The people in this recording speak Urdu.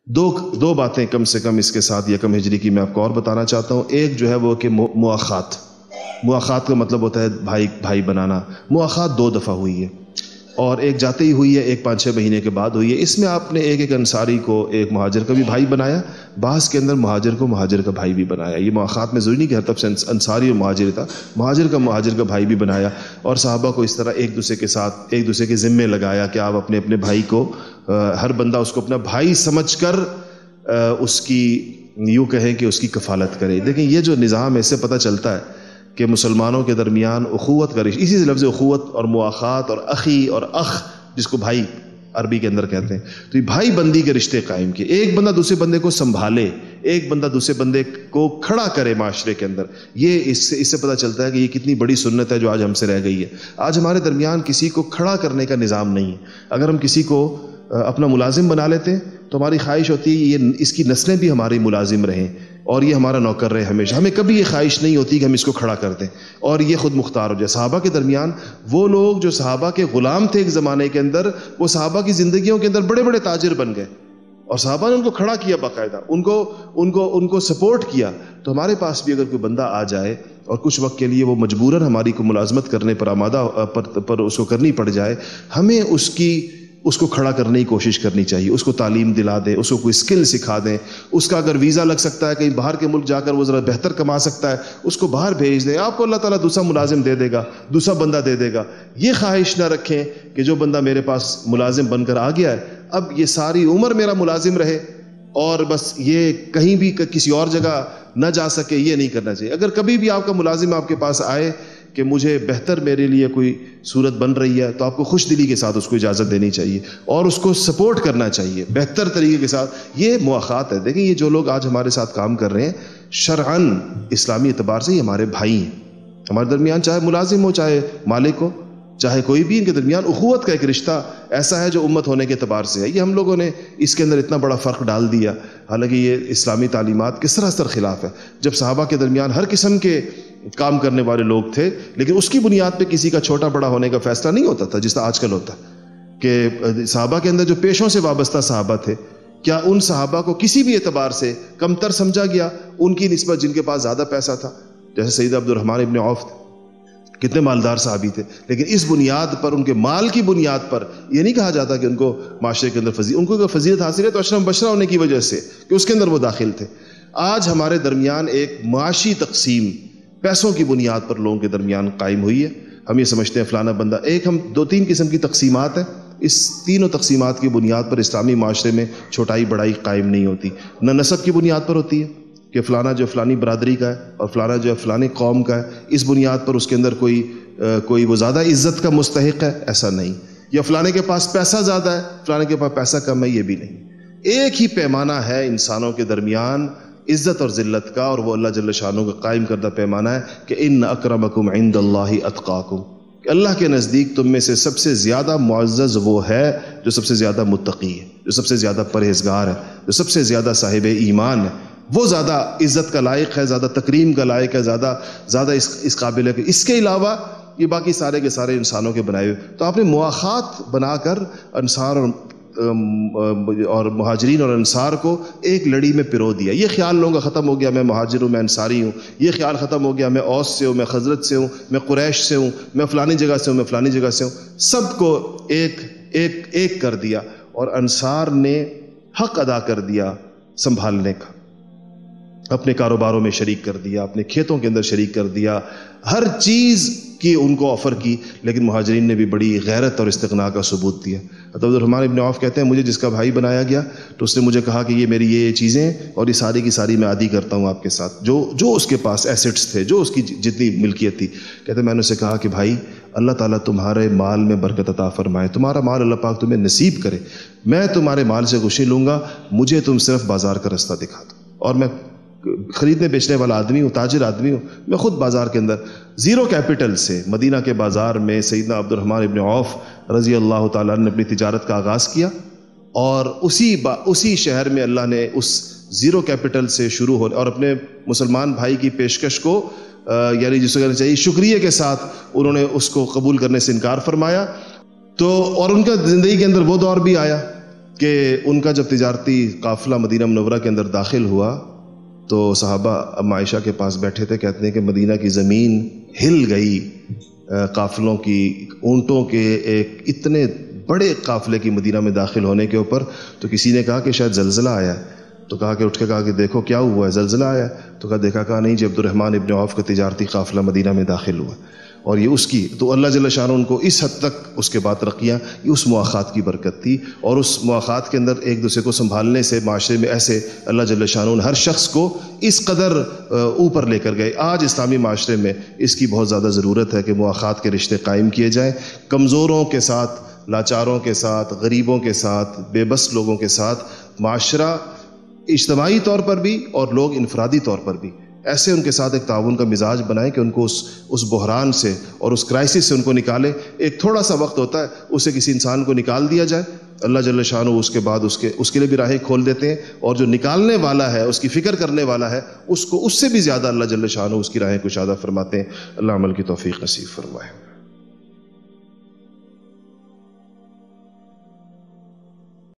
دو باتیں کم سے کم اس کے ساتھ یکم ہجری کی میں آپ کو اور بتانا چاہتا ہوں۔ ایک جو ہے وہ کہ مواخات کا مطلب ہوتا ہے بھائی بنانا۔ مواخات 2 دفعہ ہوئی ہے، اور ایک جاتے ہی ہوئی ہے، ایک 5-6 مہینے کے بعد ہوئی ہے۔ اس میں آپ نے ایک انصاری کو ایک مہاجر کا بھی بھائی بنایا، بعض کے اندر مہاجر کو مہاجر کا بھائی بھی بنایا۔ یہ مواخات میں ضروری نہیں کہ ہر طرف سے انصاری اور مہاجر تھا، مہاجر کا بھائی بھی بنایا، اور صحابہ کو اس طرح ایک دوسرے کے ذمے لگایا کہ آپ اپنے اپنے بھائی کو، ہر بندہ اس کو اپنا بھائی سمجھ کر اس کی، یوں کہیں کہ اس کی کفالت کرے۔ دیکھیں یہ جو نظام ہے، اس سے پتہ چلتا ہے کہ مسلمانوں کے درمیان اخوت کا رشتہ، اسی سے لفظ اخوت اور مواخات اور اخی اور اخ جس کو بھائی عربی کے اندر کہتے ہیں، تو یہ بھائی بندی کے رشتے قائم کیے۔ ایک بندہ دوسرے بندے کو سنبھالے، ایک بندہ دوسرے بندے کو کھڑا کرے معاشرے کے اندر۔ یہ اس سے پتہ چلتا ہے کہ یہ کتنی بڑی سنت ہے جو آج ہم سے رہ گئی ہے۔ آج ہمارے درمیان کسی کو کھڑا کرنے کا نظام نہیں ہے۔ اگر ہم کسی کو اپنا ملازم بنا لیتے ہیں تو ہماری خواہش ہوتی ہے یہ اس کی نسلیں بھی ہماری ملازم رہیں اور یہ ہمارا نوکر رہے ہمیشہ۔ ہمیں کبھی یہ خواہش نہیں ہوتی کہ ہم اس کو کھڑا کر دیں اور یہ خود مختار ہو جائے۔ صحابہ کے درمیان وہ لوگ جو صحابہ کے غلام تھے ایک زمانے کے اندر، وہ صحابہ کی زندگیوں کے اندر بڑے بڑے تاجر بن گئے، اور صحابہ نے ان کو کھڑا کیا، باقاعدہ ان کو سپورٹ کیا۔ تو ہمارے پاس بھی اگر کوئی بندہ آ جائے اور کچھ وقت کے لیے وہ مجبوراً ہماری کو ملازمت کرنے پر آمادہ پر اس کو کرنی پڑ جائے، ہمیں اس کو کھڑا کرنے کی کوشش کرنی چاہیے۔ اس کو تعلیم دلا دیں، اس کو کوئی اسکل سکھا دیں۔ اس کا اگر ویزا لگ سکتا ہے کہیں باہر کے ملک جا کر وہ ذرا بہتر کما سکتا ہے، اس کو باہر بھیج دیں۔ آپ کو اللہ تعالیٰ دوسرا ملازم دے دے گا، دوسرا بندہ دے دے گا۔ یہ خواہش نہ رکھیں کہ جو بندہ میرے پاس ملازم بن کر آ گیا ہے اب یہ ساری عمر میرا ملازم رہے اور بس یہ کہیں بھی کسی اور جگہ نہ جا سکے۔ یہ نہیں کرنا چاہیے۔ اگر کبھی بھی آپ کا ملازم آپ کے پاس آئے کہ مجھے بہتر میرے لیے کوئی صورت بن رہی ہے، تو آپ کو خوش دلی کے ساتھ اس کو اجازت دینی چاہیے اور اس کو سپورٹ کرنا چاہیے بہتر طریقے کے ساتھ۔ یہ مواخات ہے۔ دیکھیں یہ جو لوگ آج ہمارے ساتھ کام کر رہے ہیں، شرعاً اسلامی اعتبار سے یہ ہمارے بھائی ہیں۔ ہمارے درمیان چاہے ملازم ہو، چاہے مالک ہو، چاہے کوئی بھی، ان کے درمیان اخوت کا ایک رشتہ ایسا ہے جو امت ہونے کے اعتبار سے ہے۔ یہ ہم لوگوں نے اس کے اندر اتنا بڑا فرق ڈال دیا، حالانکہ یہ اسلامی تعلیمات کے سراسر خلاف ہے۔ جب صحابہ کے درمیان ہر قسم کے کام کرنے والے لوگ تھے، لیکن اس کی بنیاد پہ کسی کا چھوٹا بڑا ہونے کا فیصلہ نہیں ہوتا تھا جس طرح آج کل ہوتا ہے کہ صحابہ کے اندر جو پیشوں سے وابستہ صحابہ تھے، کیا ان صحابہ کو کسی بھی اعتبار سے کمتر سمجھا گیا ان کی نسبت جن کے پاس زیادہ پیسہ تھا؟ جیسے سید عبد الرحمن ابن عوف تھے، کتنے مالدار صحابی تھے، لیکن اس بنیاد پر، ان کے مال کی بنیاد پر یہ نہیں کہا جاتا کہ ان کو معاشرے کے اندر ان کو فضیلت حاصل ہے تو اشرف بشرا ہونے کی وجہ سے کہ اس کے اندر وہ داخل تھے۔ آج ہمارے درمیان ایک معاشی تقسیم پیسوں کی بنیاد پر لوگوں کے درمیان قائم ہوئی ہے۔ ہم یہ سمجھتے ہیں فلانا بندہ، ہم 2-3 قسم کی تقسیمات ہیں، اس تینوں تقسیمات کی بنیاد پر اسلامی معاشرے میں چھوٹائی بڑائی قائم نہیں ہوتی۔ نہ نسب کی بنیاد پر ہوتی ہے کہ فلانا جو فلانی برادری کا ہے اور فلانا جو ہے فلانی قوم کا ہے، اس بنیاد پر اس کے اندر کوئی وہ زیادہ عزت کا مستحق ہے، ایسا نہیں۔ یا فلانے کے پاس پیسہ زیادہ ہے، فلانے کے پاس پیسہ کم ہے، یہ بھی نہیں۔ ایک ہی پیمانہ ہے انسانوں کے درمیان عزت اور ذلت کا، اور وہ اللہ جل شانہ کا قائم کردہ پیمانہ ہے کہ ان اکرمکم عند اللہ اتقاکم، کہ اللہ کے نزدیک تم میں سے سب سے زیادہ معزز وہ ہے جو سب سے زیادہ متقی ہے، جو سب سے زیادہ پرہیزگار ہے، جو سب سے زیادہ صاحب ایمان ہے۔ وہ زیادہ عزت کا لائق ہے، زیادہ تکریم کا لائق ہے، زیادہ اس قابل ہے۔ اس کے علاوہ یہ باقی سارے کے سارے انسانوں کے بنائے ہوئے۔ تو آپ نے مواخات بنا کر انصار اور مہاجرین اور انصار کو ایک لڑی میں پرو دیا۔ یہ خیال لوگوں کا ختم ہو گیا میں مہاجر ہوں، میں انصاری ہوں۔ یہ خیال ختم ہو گیا میں اوس سے ہوں، میں خزرج سے ہوں، میں قریش سے ہوں، میں فلانی جگہ سے ہوں، میں فلانی جگہ سے ہوں۔ سب کو ایک کر دیا، اور انصار نے حق ادا کر دیا سنبھالنے کا، اپنے کاروباروں میں شریک کر دیا، اپنے کھیتوں کے اندر شریک کر دیا، ہر چیز کی ان کو آفر کی۔ لیکن مہاجرین نے بھی بڑی غیرت اور استغنا کا ثبوت دیا۔ عبد الرحمن ابن عوف کہتے ہیں مجھے جس کا بھائی بنایا گیا تو اس نے مجھے کہا کہ یہ میری یہ چیزیں اور یہ ساری کی ساری میں عادی کرتا ہوں آپ کے ساتھ، جو اس کے پاس ایسٹس تھے، جو اس کی جتنی ملکیت تھی۔ کہتے ہیں میں نے اسے کہا کہ بھائی اللہ تعالیٰ تمہارے مال میں برکت عطا فرمائے، تمہارا مال اللہ پاک تمہیں نصیب کرے، میں تمہارے مال سے خوشی لوں گا، مجھے تم صرف بازار کا رستہ دکھا دو، اور میں خریدنے بیچنے والا آدمی ہوں، تاجر آدمی ہوں، میں خود بازار کے اندر زیرو کیپٹل سے مدینہ کے بازار میں سیدنا عبد الرحمن ابن عوف رضی اللہ تعالیٰ نے اپنی تجارت کا آغاز کیا، اور اسی شہر میں اللہ نے اس زیرو کیپٹل سے شروع ہونے اور اپنے مسلمان بھائی کی پیشکش کو یعنی جس کو کہنا چاہیے شکریہ کے ساتھ انہوں نے اس کو قبول کرنے سے انکار فرمایا۔ تو اور ان کا زندگی کے اندر وہ دور بھی آیا کہ ان کا جب تجارتی قافلہ مدینہ منورہ کے اندر داخل ہوا تو صحابہ اما عائشہ کے پاس بیٹھے تھے، کہتے ہیں کہ مدینہ کی زمین ہل گئی قافلوں کی، اونٹوں کے ایک اتنے بڑے قافلے کی مدینہ میں داخل ہونے کے اوپر۔ تو کسی نے کہا کہ شاید زلزلہ آیا ہے، تو کہا کہ اٹھ کے کہا کہ دیکھو کیا ہوا ہے، زلزلہ آیا ہے؟ تو کہا نہیں جی، عبد الرحمن ابن عوف کا تجارتی قافلہ مدینہ میں داخل ہوا، اور یہ اس کی، تو اللہ جل شانہ ان کو اس حد تک اس کے بعد رقیہ، یہ اس مواخات کی برکت تھی، اور اس مواخات کے اندر ایک دوسرے کو سنبھالنے سے معاشرے میں ایسے اللہ جل شانہ ہر شخص کو اس قدر اوپر لے کر گئے۔ آج اسلامی معاشرے میں اس کی بہت زیادہ ضرورت ہے کہ مواخات کے رشتے قائم کیے جائیں، کمزوروں کے ساتھ، لاچاروں کے ساتھ، غریبوں کے ساتھ، بے بس لوگوں کے ساتھ معاشرہ اجتماعی طور پر بھی اور لوگ انفرادی طور پر بھی ایسے ان کے ساتھ ایک تعاون کا مزاج بنائیں کہ ان کو اس بحران سے اور اس کرائسس سے ان کو نکالے۔ ایک تھوڑا سا وقت ہوتا ہے، اسے کسی انسان کو نکال دیا جائے، اللہ جل شانہ اس کے بعد اس کے لیے بھی راہیں کھول دیتے ہیں، اور جو نکالنے والا ہے، اس کی فکر کرنے والا ہے، اس کو اس سے بھی زیادہ اللہ جل شانہ اس کی راہیں کشادہ فرماتے ہیں۔ اللہ عمل کی توفیق نصیب فرمائے۔